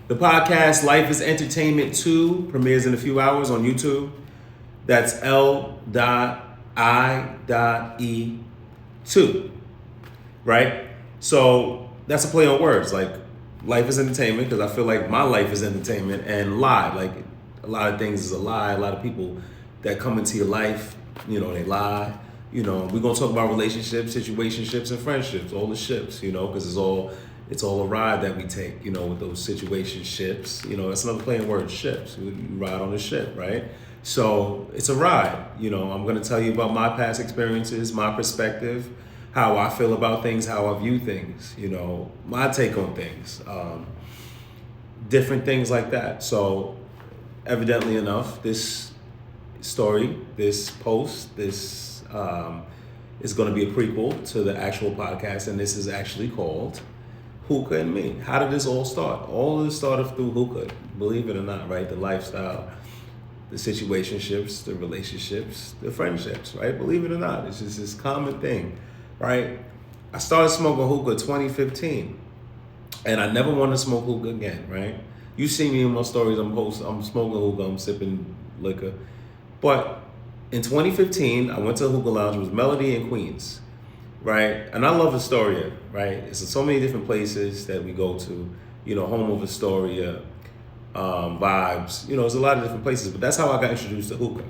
The podcast Life is Entertainment 2 premieres in a few hours on YouTube. That's L.I.E.2, right? So that's a play on words. Like, life is entertainment because I feel like my life is entertainment, and lie. Like, a lot of things is a lie. A lot of people that come into your life, they lie. We're gonna talk about relationships, situationships, and friendships, all the ships, because it's all a ride that we take, with those situationships. That's another play on words, ships. You ride on a ship, right? So it's a ride. I'm gonna tell you about my past experiences, my perspective, how I feel about things, how I view things, my take on things, different things like that. So evidently enough, this story, this post, this is going to be a prequel to the actual podcast, and this is actually called Hookah and Me. How did this all start? All of this started through hookah, believe it or not, right? The lifestyle, the situationships, the relationships, the friendships, right? Believe it or not, it's just this common thing, right? I started smoking hookah 2015, and I never want to smoke hookah again, right? You see me in my stories, I'm smoking hookah, I'm sipping liquor. But in 2015, I went to a hookah lounge. It was Melody in Queens, right? And I love Astoria, right? It's so many different places that we go to, home of Astoria, vibes. There's a lot of different places, but that's how I got introduced to hookah.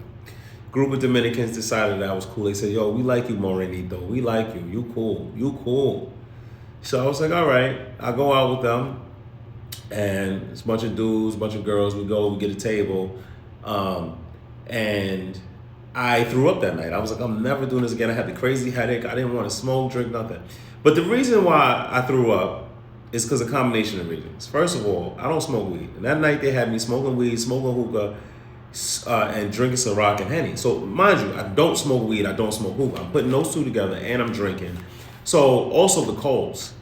Group of Dominicans decided that I was cool. They said, yo, we like you, Morenito. We like you. You cool. So I was like, all right. I go out with them, and it's a bunch of dudes, a bunch of girls. We go, we get a table, and I threw up that night. I was like, I'm never doing this again. I had the crazy headache. I didn't want to smoke, drink, nothing. But the reason why I threw up is because of a combination of reasons. First of all, I don't smoke weed. And that night they had me smoking weed, smoking hookah, and drinking Ciroc and Henny. So mind you, I don't smoke weed, I don't smoke hookah. I'm putting those two together and I'm drinking. So also the coals.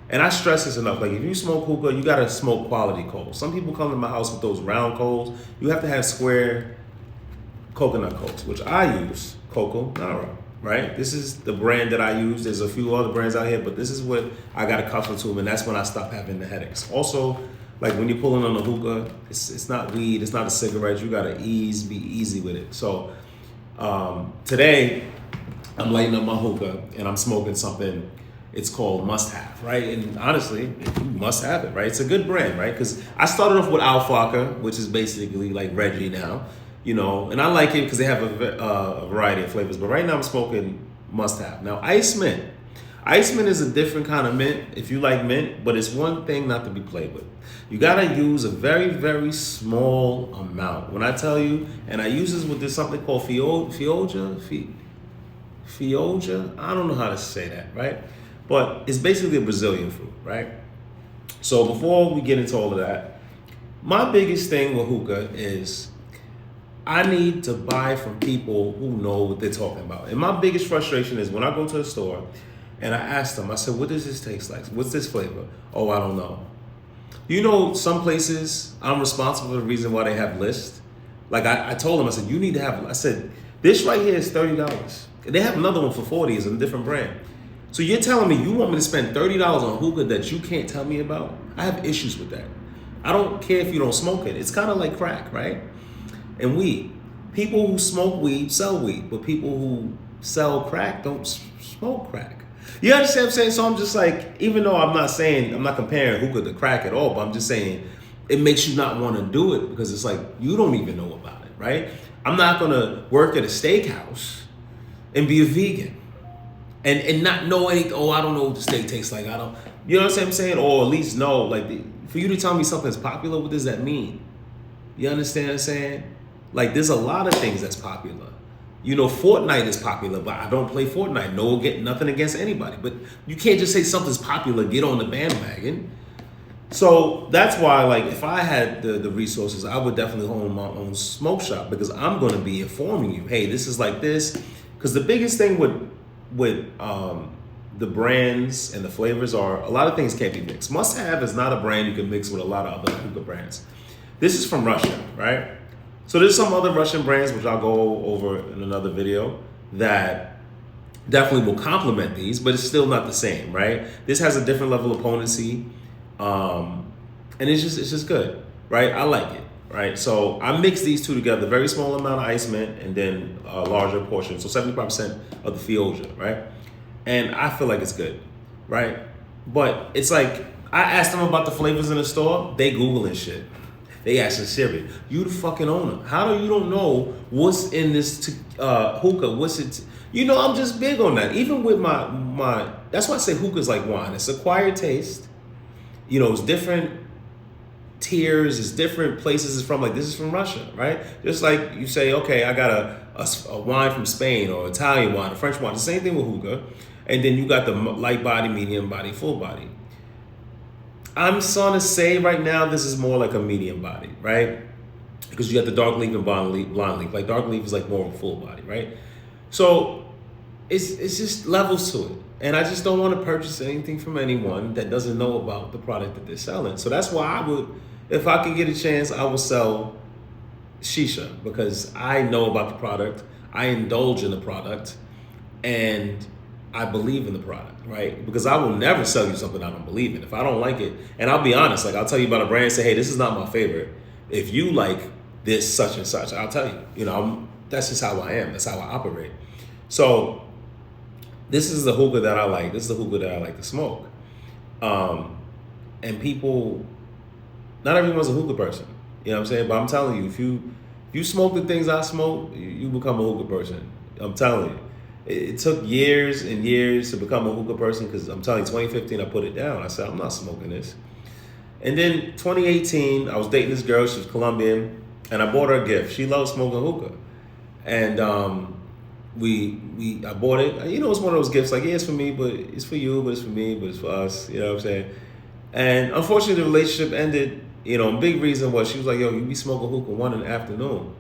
And I stress this enough. Like, if you smoke hookah, you gotta smoke quality coals. Some people come to my house with those round coals. You have to have square coconut coals, which I use, Coco Nara, right? This is the brand that I use. There's a few other brands out here, but this is what I got accustomed to, and that's when I stopped having the headaches. Also, like, when you're pulling on the hookah, it's not weed, it's not a cigarette. You gotta be easy with it. So today, I'm lighting up my hookah and I'm smoking something. It's called Must Have, right? And honestly, you must have it, right? It's a good brand, right? Because I started off with Al Flocka, which is basically like Reggie now. And I like it because they have a variety of flavors. But right now I'm smoking Must Have. Now, Ice Mint. Ice Mint is a different kind of mint if you like mint, but it's one thing not to be played with. You gotta use a very, very small amount. When I tell you, and I use this with something called Fioja, I don't know how to say that, right? But it's basically a Brazilian fruit, right? So before we get into all of that, my biggest thing with hookah is I need to buy from people who know what they're talking about. And my biggest frustration is when I go to the store and I ask them, I said, what does this taste like? What's this flavor? Oh, I don't know. Some places I'm responsible for the reason why they have lists. Like I told them, I said, you need to have, I said, this right here is $30. They have another one for $40, it's a different brand. So you're telling me you want me to spend $30 on hookah that you can't tell me about? I have issues with that. I don't care if you don't smoke it. It's kind of like crack, right? And weed. People who smoke weed sell weed, but people who sell crack don't smoke crack. You understand what I'm saying? So I'm just like, even though I'm not comparing hookah to crack at all, but I'm just saying it makes you not want to do it because it's like, you don't even know about it, right? I'm not going to work at a steakhouse and be a vegan and not know anything. Oh, I don't know what the steak tastes like. You know what I'm saying? Or at least know, like, for you to tell me something's popular, what does that mean? You understand what I'm saying? Like, there's a lot of things that's popular. Fortnite is popular, but I don't play Fortnite. Nothing against anybody. But you can't just say something's popular, get on the bandwagon. So that's why, like, if I had the resources, I would definitely own my own smoke shop because I'm going to be informing you, hey, this is like this. Because the biggest thing with the brands and the flavors are a lot of things can't be mixed. Must Have is not a brand you can mix with a lot of other hookah brands. This is from Russia, right? So there's some other Russian brands, which I'll go over in another video, that definitely will complement these, but it's still not the same, right? This has a different level of potency. And and it's just good, right? I like it, right? So I mix these two together, very small amount of ice mint and then a larger portion, so 75% of the Fioja, right? And I feel like it's good, right? But it's like I asked them about the flavors in the store, they Googling shit. They asking Siri, you the fucking owner. How do you don't know what's in this hookah? What's it? I'm just big on that. Even with my that's why I say hookah's like wine. It's acquired taste. It's different tiers, it's different places it's from. Like this is from Russia, right? Just like you say, okay, I got a wine from Spain or Italian wine, or French wine. The same thing with hookah. And then you got the light body, medium body, full body. I'm gonna say right now this is more like a medium body, right? Because you got the dark leaf and blonde leaf. Like dark leaf is like more of a full body, right? So it's just levels to it. And I just don't want to purchase anything from anyone that doesn't know about the product that they're selling. So that's why I would, if I could get a chance, I would sell shisha because I know about the product, I indulge in the product, and I believe in the product, right? Because I will never sell you something I don't believe in. If I don't like it, and I'll be honest, like I'll tell you about a brand and say, hey, this is not my favorite. If you like this such and such, I'll tell you. That's just how I am. That's how I operate. So this is the hookah that I like. This is the hookah that I like to smoke. And people, not everyone's a hookah person. You know what I'm saying? But I'm telling you, if you smoke the things I smoke, you become a hookah person. I'm telling you. It took years and years to become a hookah person because I'm telling you, 2015, I put it down. I said, I'm not smoking this. And then 2018, I was dating this girl. She was Colombian. And I bought her a gift. She loves smoking hookah. And I bought it. It's one of those gifts like, yeah, it's for me, but it's for you, but it's for me, but it's for us. You know what I'm saying? And unfortunately, the relationship ended. Big reason was she was like, yo, you be smoking hookah 1 in the afternoon.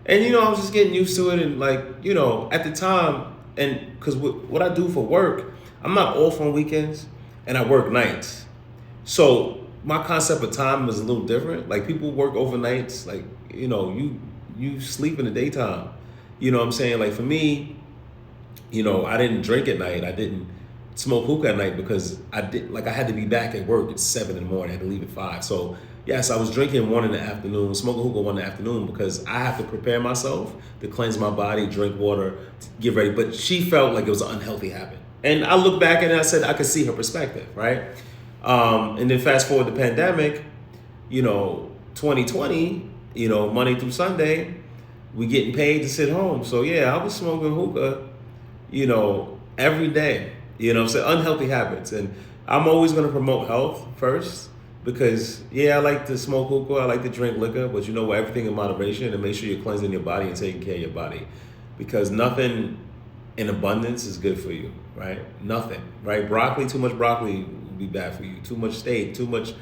And, I was just getting used to it. And like, at the time, and because what I do for work, I'm not off on weekends and I work nights. So my concept of time is a little different. Like people work overnights, like, you sleep in the daytime. You know what I'm saying? Like for me, I didn't drink at night. I didn't smoke hookah at night because I had to be back at work at 7 in the morning. I had to leave at 5. So yes, I was drinking 1 in the afternoon, smoking hookah 1 in the afternoon because I have to prepare myself to cleanse my body, drink water, get ready. But she felt like it was an unhealthy habit. And I look back and I said, I could see her perspective, right? And then fast forward the pandemic, 2020, Monday through Sunday, we getting paid to sit home. So yeah, I was smoking hookah, every day, so unhealthy habits. And I'm always going to promote health first because I like to smoke hookah, I like to drink liquor, but everything in moderation and make sure you're cleansing your body and taking care of your body because nothing in abundance is good for you, right? Nothing, right? Too much broccoli will be bad for you. Too much steak, too much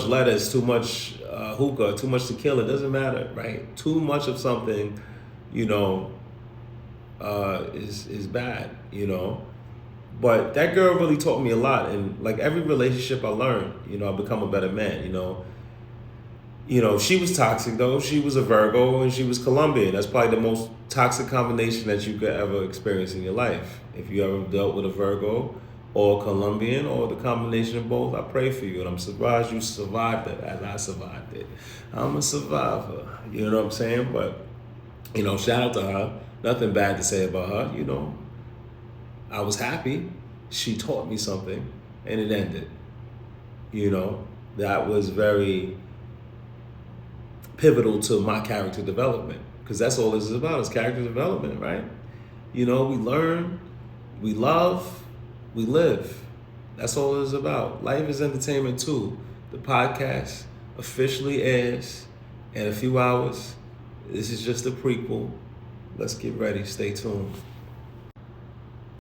lettuce, too much hookah, too much tequila, doesn't matter, right? Too much of something, is bad, But that girl really taught me a lot, and like every relationship I learned, I become a better man, she was toxic though. She was a Virgo and she was Colombian. That's probably the most toxic combination that you could ever experience in your life. If you ever dealt with a Virgo or Colombian or the combination of both, I pray for you. And I'm surprised you survived it as I survived it. I'm a survivor, you know what I'm saying? But, shout out to her. Nothing bad to say about her, I was happy. She taught me something and it ended. That was very pivotal to my character development because that's all this is about is character development, right? We learn, we love, we live. That's all it is about. Life is entertainment too. The podcast officially airs in a few hours. This is just a prequel. Let's get ready. Stay tuned.